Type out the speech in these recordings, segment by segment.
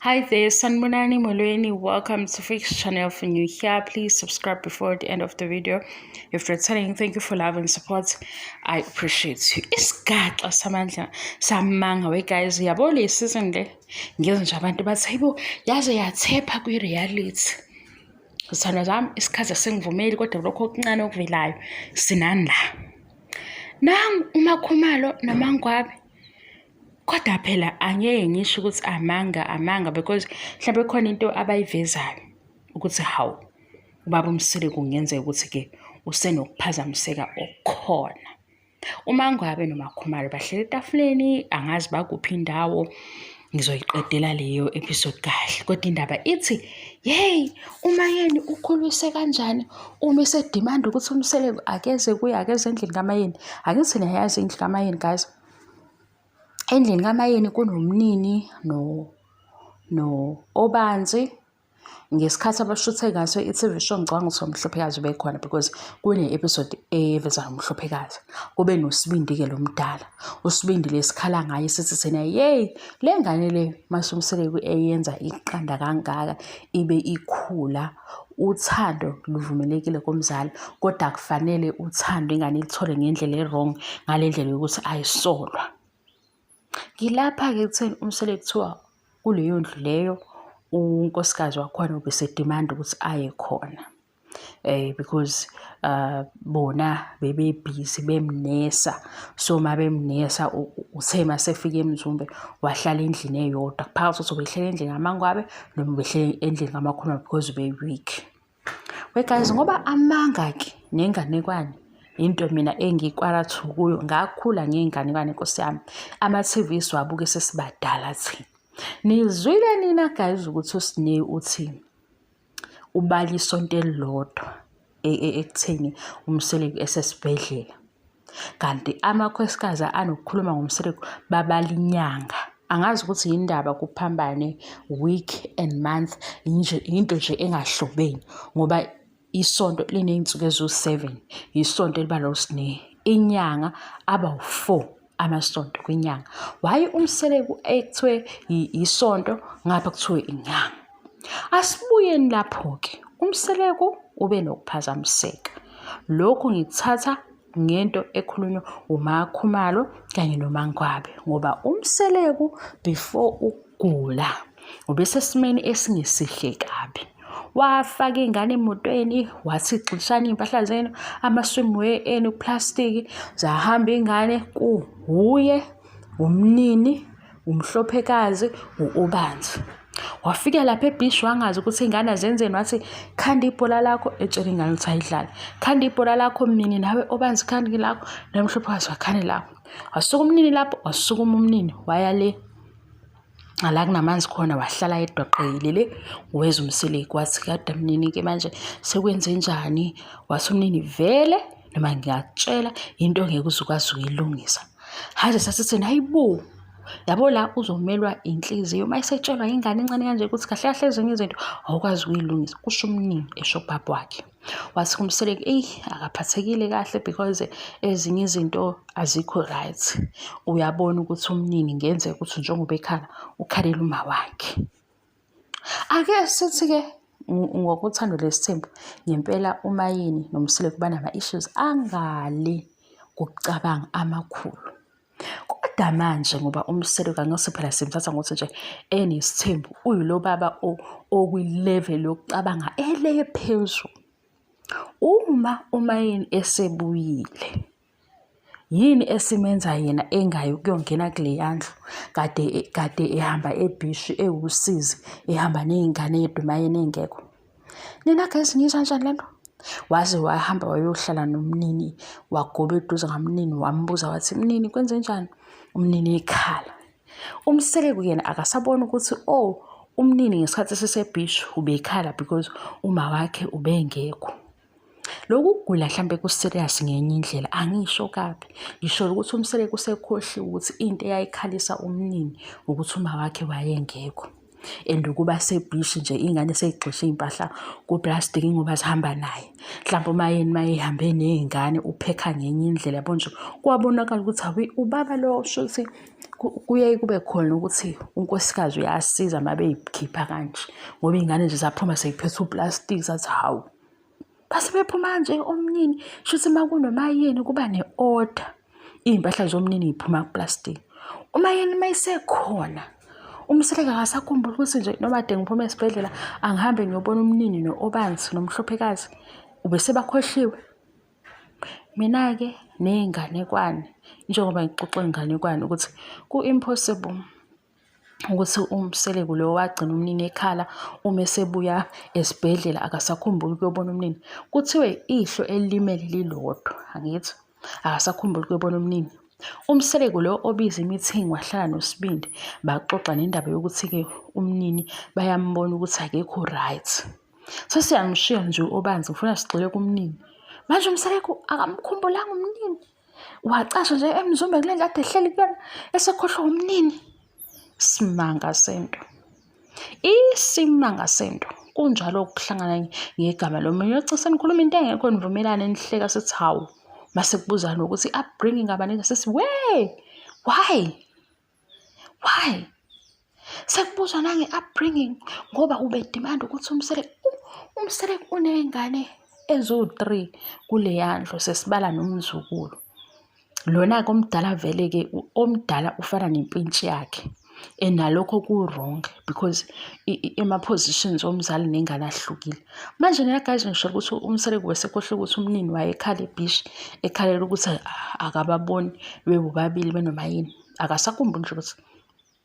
Hi there, Sanbonani Molweni. Welcome to Fix channel. If you're new here, please subscribe before the end of the video. If you're returning, thank you for love and support. I appreciate you. Isigaxa samandla samanga we guys. Yabo le season le ngize nje abantu bathi hayibo yaze yathepha kwi-reality. Sithanda zami isikhathi sengivumeli kodwa lokho okuncane okuvelayo sinani la. Nangu uMakhumalo noMangwabi. Kodwa phela angeke ngisho ukuthi amanga because mhlawumbe khona into abayivezayo ukuthi hawu ubaba uMsile kungenzeka ukuthi ke usenokuphazamiseka okukhona. uMangwabi noMakhumalo bahleli etafuleni angazi bakuphi indawo ngizoyiqedela leyo episode kahle kodwa indaba ithi hey uMayeni ukhulise kanjani uma esedemand ukuthi uMsile akeze endlini kaMayeni. Angithi niyayazi indlu kaMayeni guys. Endlini kaMayeni kunomnini no Obanzi ngesikhathi abashuthe ngaso i-TV show ngicabanga ukuthi uMhlophekazi ubekhona because kune episode eveza uMhlophekazi kube noSibindi ke lo mdala. uSibindi lesikhala ngaye sithi sena hey le ngane le masumsele eyenza iqanda kangaka ibe ikhula uthando luvumelekile komzali kodwa kufanele uthando ingane lithole ngendlela e-wrong ngale ndlela yokuthi ayisolwa. Ngilapha-ke kutheni uMsele kuthiwa kuleyo ndlu leyo unkosikazi wakhona ubesedemand ukuthi aye khona because bona bebebhizi bemnesa so mabemnesa uthe masefika eMzumbe wahlala endlini eyodwa kuphakathi ukuthi ubehlala endlini kaMangwabi noma ubehlala endlini kaMakhumalo because ube-weak. We guys, ngoba amanga-ke nenganekwane into mina engikwarathu kuyo ngakhula ngey'nganekwane Nkosi yami ama-TV siwabuke sesibadala thina. Nizwile nina guys ukuthi uSine uthi ubala isonto elilodwa ekutheni uMsele esesibhedlela kanti amakhosikazi anokukhuluma ngoMsele babala inyanga. Angazi ukuthi yindaba kuphambane week and month into nje engahlobeni ngoba isonto liney'nsuku eziwu-7 isonto elibala uSine inyanga aba u-4 amasonto kwinyanga. Why uMsele ekuthiwe isonto ngapha kuthiwe inyanga? Asibuyeni lapho-ke uMsele ube nokuphazamiseka. Lokhu ngikuthatha ngento ekhulunywa uMakhumalo kanye noMangwabi ngoba uMsele before ukugula ubesesimeni esingesihle kabi. Wafaka ingane emotweni wathi xishana impahla zenu ama-swimwear enu plastic zahamba ingane kuhuye umnini uMhlophekazi uObanzi. Wafika lapha eBhishi wangazi ukuthi ingane azenzeni wathi khanda ibhola lakho etshela ingane ukuthi ayidlala. Khanda ibhola lakho mnini nawe Obanzi khanda lakho naMhlophekazi wakhane lakho. Wasuka umnini lapho wasukuma umnini waya le ala kunamanzi khona wahlala edwaqelele weza uMsele kwathi kade mnini-ke manje sekwenze njani wathi umnini vele noma ngiyakutshela into ngeke uzukwazi ukuyilungisa. Haze sasithi hayibo yabo la uzomelwa inhliziyo mayisetshelwa ingane encane kanje ukuthi kahle kahle ezinye izinto awukwazi ukuyilungisa kusho umnini esho ubaba wakhe. Wathi uMsele akaphathekile kahle because ezinye izinto azikho right. Uyabona ukuthi umnini ngenzeka ukuthi njengoba ekhala ukhalela uma wakhe. Ake sithi-ke ngokuthando lesithembu ngempela uMayeni noMsele kuba nama-issues angale kokucabanga amakhulu. Kodwa manje ngoba uMsele kangase phela simthatha ngokuthi nje enesithembu uyilo baba okwi-level yokucabanga ele phezulu. Uma uMayeni esebuyile yini esimenza yena engayi ukuyongena kule yandlu kade ehamba eBhishi ewusizi ehamba nezingane yedwa uMayeni engekho? Nina guys ngizwa kanjani lento? Waze wahamba wayohlala nomnini wagoba eduze kamnini wambuza wathi mnini kwenze njani? Umnini ekhala. uMsele kuyena akasabona ukuthi umnini ngesikhathi seseBhishi ubekhala because uma wakhe ubengekho. Lokhu kugula mhlambe ku-serious ngenye indlela angisho kabi. Ngisho ukuthi uMsele kusekhohliwe ukuthi into eyayikhalisa umnini ukuthi uma wakhe wayengekho. And ukuba seBhishi nje ingane seyigxishe impahla ku-plastic ngoba zihamba naye. Mhlawumbe uMayeni mayehambe nezingane uphekha ngenye indlela yabo nje kwabonakala ukuthi ubaba lo shuthi kuye kube khona ukuthi unkosikazi uyasiza mabe yikhipha kanje ngoba ingane nje zaphuma seyiphethe uplastic zathi hawu base bephuma nje omnini shuthi makunomayeni kuba neorder impahla zomnini iphuma kuplastic umayeni mayisekhona umseleka akasakhumbula ukuthi nje noma ade ngiphume esibhedlela angihambe ngiyobona umnini noobanzi nomhlophekazi ubese bakhohliwe. Mina-ke ney'nganekwane njengoba ngixoxa inganekwane ukuthi ku-impossible ukuthi umseleko lo wagcina umnini ekhala uma esebuya esibhedlela akasakhumbuli ukuyobona umnini. Kuthiwe ihlo elilimele lilodwa angithi akasakhumbuli ukuyobona umnini. Umseleko lo obiza i-meeting wahlala noSibindi baxoxa nendaba yokuthi-ke umnini bayambona ukuthi akekho right. Sesiyangishiya nje obanzi ngifuna sigxile kumnini. Manje umseleko akamkhumbulanga umnini. Wacasha nje emzumbe kule ndlu ade ehleli kuyona esekhohlwa umnini. Simanga sento. Isimanga sento. Kunjalo ukuhlangana ngegama lomunye yocisa nikhuluma into engekho nivumelane nihleka sithi hawu. Mase kubuza nokuthi upbringing abaningi sithi why? Sekubuzwa nange upbringing ngoba ube demand ukuthi umseleko unengane ezo3 kule yandlo sesibala nomzukulu. Lona komdala vele ke omdala ufana nempintshi yakhe. Nalokho ku-wrong because ema positions omzali nengane ahlukile. Manje ngiyagazi ngisho ukuthi umseleko wesekhohle ukuthi umnini wayekhala ebhishi ekhalela ukuthi akababoni bebobabili benomayini. Akasakhumbuli nje ukuthi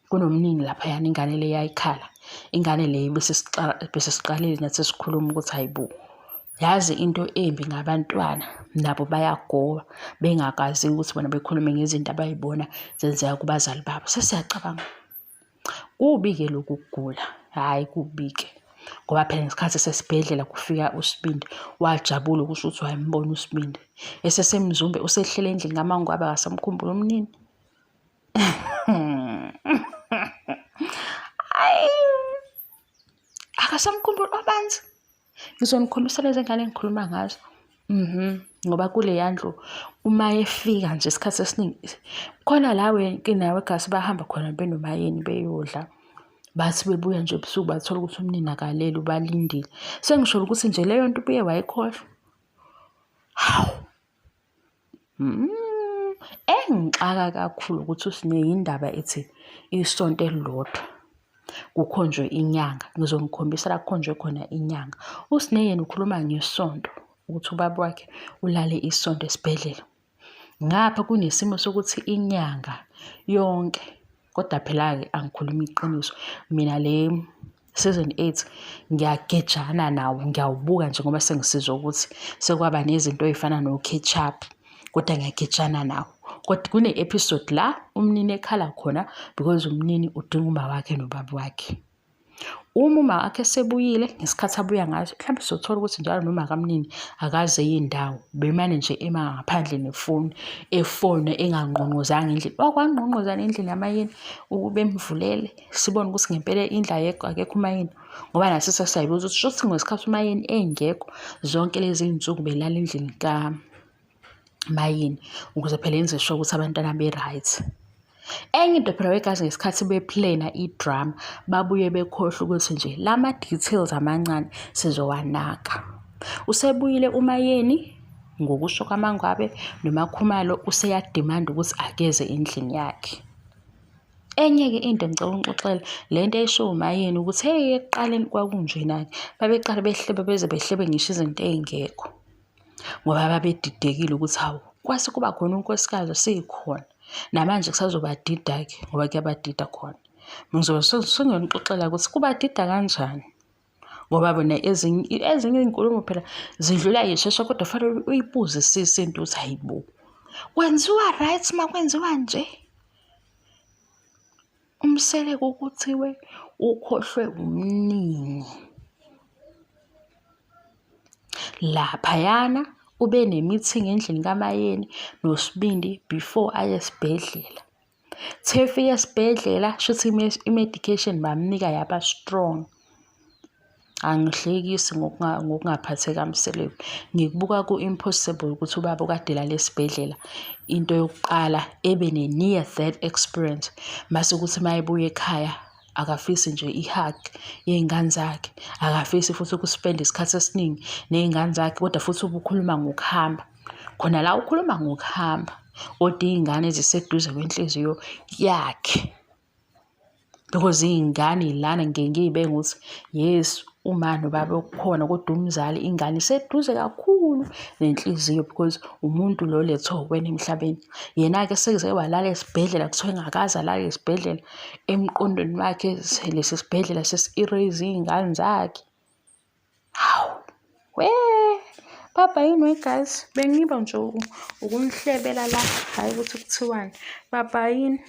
kunomnini lapha yana ingane le yayikhala. Ingane le bese siqalile nathi sikhuluma ukuthi hayibo. Yazi into embi ngabantwana nabo bayagoba bengakazi ukuthi bona bekhulume ngezinto abayibona zenzeka kubazali babo. Sesiyacabanga. Kubi-ke lokhu kugula. Hayi kubike. Ngoba phela ngesikhathi sesibhedlela kufika uSibindi wajabula ukuthi wayembona uSibindi. Esesemzumbe usehlele endlini ngamangwabe akasamkhumbula umnini. Akasamkhumbula obanzi. Ngizonikhombisa lezi ngane engikhuluma ngazo. Ngoba kule yandlu uma efika nje isikhathi esiningi khona lawe nawe gasi bahamba khona benomayeni beyodla. Bathi bebuya nje ebusuku bathola ukuthi umnini akaleli ubalindile. Sengisho ukuthi nje leyo nto ubuye wayikhohlwa. Hawu. Engixaka kakhulu ukuthi usineyindaba ethi isonto elilodwa kukhonjwe inyanga. Ngizongikhombisa la kukhonjwe khona inyanga. Usineyena ukhuluma ngesonto ukuthi ubaba wakhe ulale isonto esibhedlela. Ngapha kunesimo sokuthi inyanga yonke kodwa phela-ke angikhuluma iqiniso. Mina le season 8 ngiyagejana nawo ngiyawubuka nje ngoba sengisizwa ukuthi sekwaba nezinto ezifana no catch up kodwa ngiyagejana nawo. Kodwa kune episode la umnini ekhala khona because umnini udinga uma wakhe nobaba wakhe. Uma wakhe sebuyile ngesikhathi abuya ngaso mhlawumbe sothola ukuthi njalo noma akamnini akaze yindawo bemane nje ema ngaphandle nefoni efone engangqongqozanga endlini. Wakwangqongqozana endlini yamayeni ukube emvulele sibone ukuthi ngempela indla akekho umayeni ngoba nathi sesiyayibuza ukuthi shothi ngesikhathi umayeni engekho zonke lezi insuku belala endlini kamayeni ukuze phela yenze sure ukuthi abantwana be-right. Enye into phela wegazi ngesikhathi beplana idrama babuye bekhohle ukuthi nje lama details amancane sizowanaka. Usebuyile umayeni ngokusho kwaMangwabe noMakhumalo useyademand ukuthi akeze endlini yakhe. Enye ke into ngicela ukuxoxela lento esho umayeni ukuthi hey eqaleni kwakunjena babeqala behlebe beze behlebe ngisho izinto ezingekho. Ngoba babedidekile ukuthi hawu kwase kuba khona unkosikazi sikhona. Namanje kusazobadida-ke ngoba kuyabadida khona. Ngizobe sengiyoxoxela ukuthi kubadida kanjani. Ngoba bona ezinye izinkulumo phela zidlula yishesha kodwa fanele uyibuzisise into ukuthi hayibo. Kwenziwa right makwenziwa nje. Umseleko ukuthiwe ukhohlwe umnini. Laphayana ube ne-meeting endlini kamayeni noSibindi before aye esibhedlela. Thefika esibhedlela shuthi i-medication bamnika yaba strong. Angihlekisi ngokungaphatheki kamselweni. Ngikubuka ku-impossible ukuthi ubaba okade lala esibhedlela into yokuqala ebe ne-near death experience, mase ukuthi mayebuya ekhaya akafisi nje i-hug yey'ngane zakhe, akafisi futhi ukuspenda isikhathi esiningi ney'ngane zakhe, kodwa futhi ubukhuluma ngokuhamba. Khona la ukhuluma ngokuhamba, kodwa iy'ngane ziseduze kwenhliziyo yakhe, because iy'ngane y'lana ngike ngiy'beke ukuthi yes, uma nobaba okukhona, kodwa umzali ingane iseduze kakhulu nenhliziyo because umuntu lo lethwe uwena emhlabeni. Yena-ke sekuze walala esibhedlela, kuthiwa engakaze alale esibhedlela, emqondweni wakhe lesi sibhedlela sesi-erase iy'ngane zakhe. Hawu, baba yini guys, bengiba nje ukunihlebela la, hhayi ukuthi kuthiwani, baba yini.